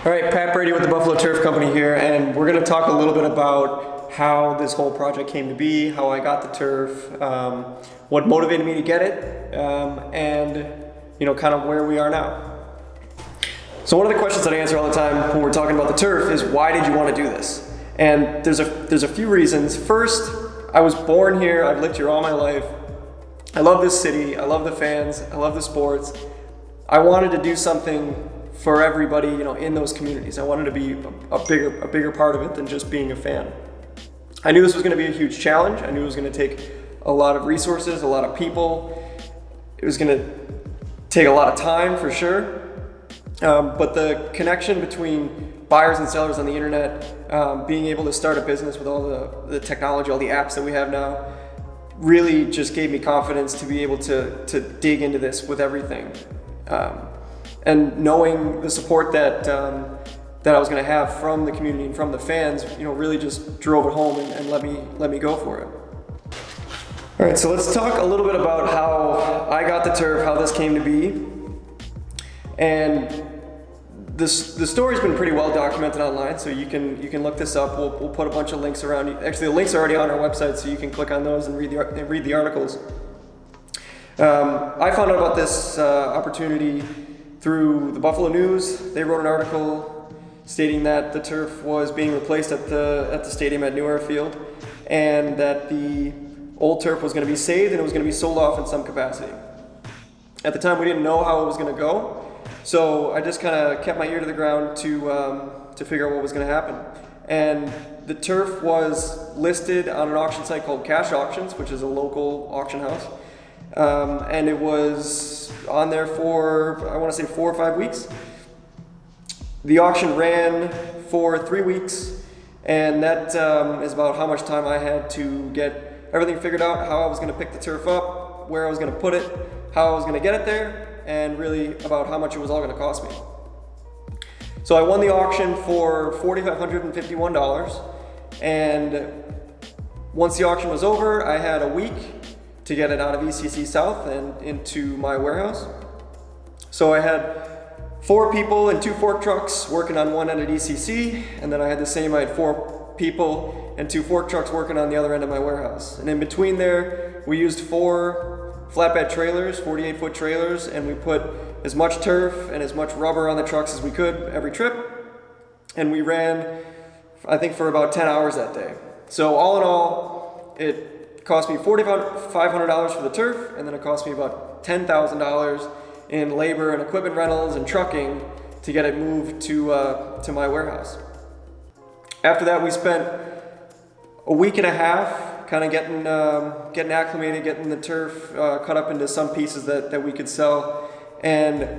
All right, Pat Brady with the Buffalo Turf Company here, and we're going to talk a little bit about how this whole project came to be, how I got the turf, what motivated me to get it, and kind of where we are now. So one of the questions that I answer all the time when we're talking about the turf is, why did you want to do this? And there's a few reasons. First, I was born here. I've lived here all my life. I love this city. I love the fans. I love the sports. I wanted to do something for everybody, in those communities. I wanted to be a bigger part of it than just being a fan. I knew this was going to be a huge challenge. I knew it was going to take a lot of resources, a lot of people. It was going to take a lot of time for sure. But the connection between buyers and sellers on the internet, being able to start a business with all the technology, all the apps that we have now, really just gave me confidence to be able to dig into this with everything. And knowing the support that I was going to have from the community and from the fans, really just drove it home and let me go for it. All right, so let's talk a little bit about how I got the turf, how this came to be. And the story's been pretty well documented online, so you can look this up. We'll put a bunch of links around. Actually, the links are already on our website, so you can click on those and read the articles. I found out about this opportunity through the Buffalo News. They wrote an article stating that the turf was being replaced at the stadium at New Era Field, and that the old turf was going to be saved and it was going to be sold off in some capacity. At the time, we didn't know how it was going to go, so I just kind of kept my ear to the ground to figure out what was going to happen. And the turf was listed on an auction site called Cash Auctions, which is a local auction house. And it was on there for, I want to say, 4 or 5 weeks. The auction ran for 3 weeks, and that is about how much time I had to get everything figured out, how I was going to pick the turf up, where I was going to put it, how I was going to get it there, and really about how much it was all going to cost me. So I won the auction for $4,551, and once the auction was over, I had a week to get it out of ECC South and into my warehouse. So I had 4 people and 2 fork trucks working on one end at ECC, and then I had 4 people and 2 fork trucks working on the other end of my warehouse. And in between there, we used 4 flatbed trailers, 48-foot trailers, and we put as much turf and as much rubber on the trucks as we could every trip. And we ran, I think, for about 10 hours that day. So all in all, it cost me $4,500 for the turf, and then it cost me about $10,000 in labor and equipment rentals and trucking to get it moved to my warehouse. After that, we spent a week and a half kind of getting acclimated, getting the turf cut up into some pieces that we could sell. And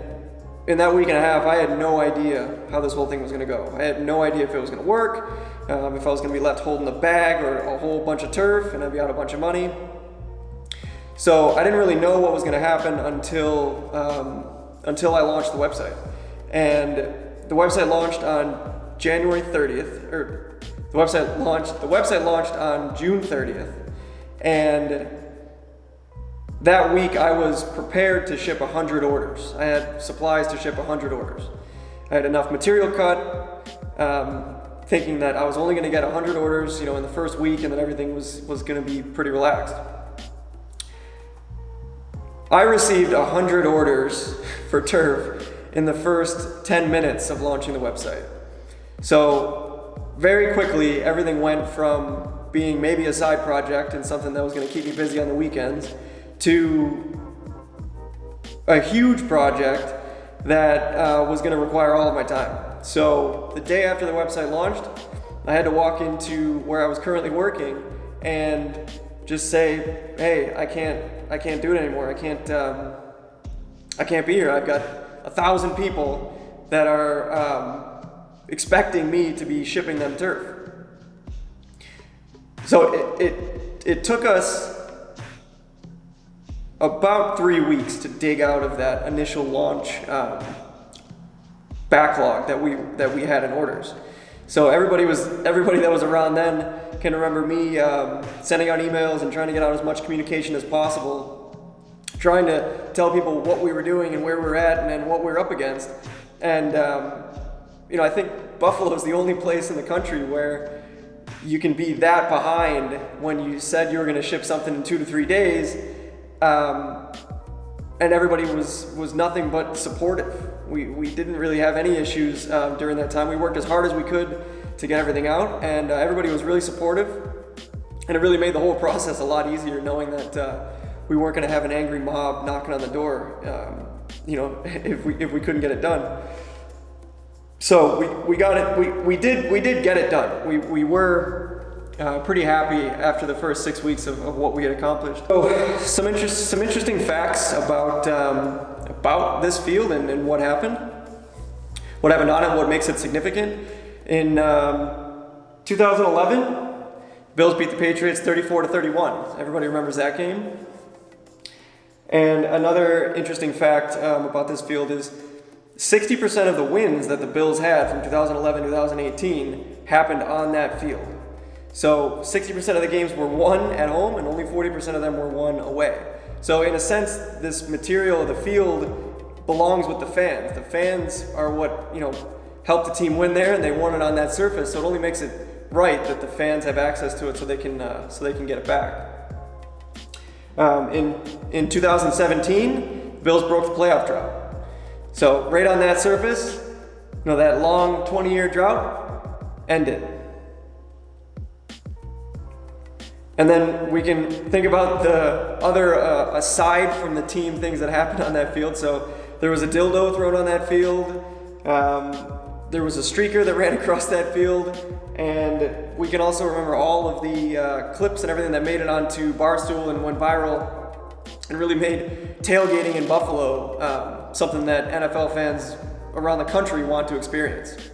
in that week and a half, I had no idea how this whole thing was going to go. I had no idea if it was going to work, if I was going to be left holding the bag or a whole bunch of turf and I'd be out a bunch of money. So I didn't really know what was going to happen until I launched the website. And the website launched on January 30th, or the website launched on June 30th. And that week I was prepared to ship 100 orders. I had supplies to ship 100 orders. I had enough material cut, thinking that I was only going to get 100 orders, in the first week, and then everything was going to be pretty relaxed. I received 100 orders for turf in the first 10 minutes of launching the website. So very quickly, everything went from being maybe a side project and something that was going to keep me busy on the weekends to a huge project that was going to require all of my time. So the day after the website launched, I had to walk into where I was currently working and just say, hey, I can't do it anymore. I can't be here. I've got 1,000 people that are expecting me to be shipping them turf. So it took us about 3 weeks to dig out of that initial launch backlog that we had in orders. So everybody that was around then can remember me sending out emails and trying to get out as much communication as possible, trying to tell people what we were doing and where we were at and what we were up against. And I think Buffalo is the only place in the country where you can be that behind when you said you were going to ship something in 2 to 3 days, and everybody was nothing but supportive. We didn't really have any issues during that time. We worked as hard as we could to get everything out, and everybody was really supportive, and it really made the whole process a lot easier knowing that we weren't going to have an angry mob knocking on the door, if we couldn't get it done. So we got it. We did get it done. We were pretty happy after the first 6 weeks of what we had accomplished. So some interesting facts about this field and what happened on it, what makes it significant. In 2011, Bills beat the Patriots 34-31. Everybody remembers that game. And another interesting fact about this field is 60% of the wins that the Bills had from 2011 to 2018 happened on that field. So 60% of the games were won at home and only 40% of them were won away. So in a sense, this material of the field belongs with the fans. The fans are what, helped the team win there, and they won it on that surface. So it only makes it right that the fans have access to it so they can get it back. In 2017, Bills broke the playoff drought. So right on that surface, that long 20-year drought ended. And then we can think about the other, aside from the team things that happened on that field. So there was a dildo thrown on that field. There was a streaker that ran across that field. And we can also remember all of the clips and everything that made it onto Barstool and went viral and really made tailgating in Buffalo something that NFL fans around the country want to experience.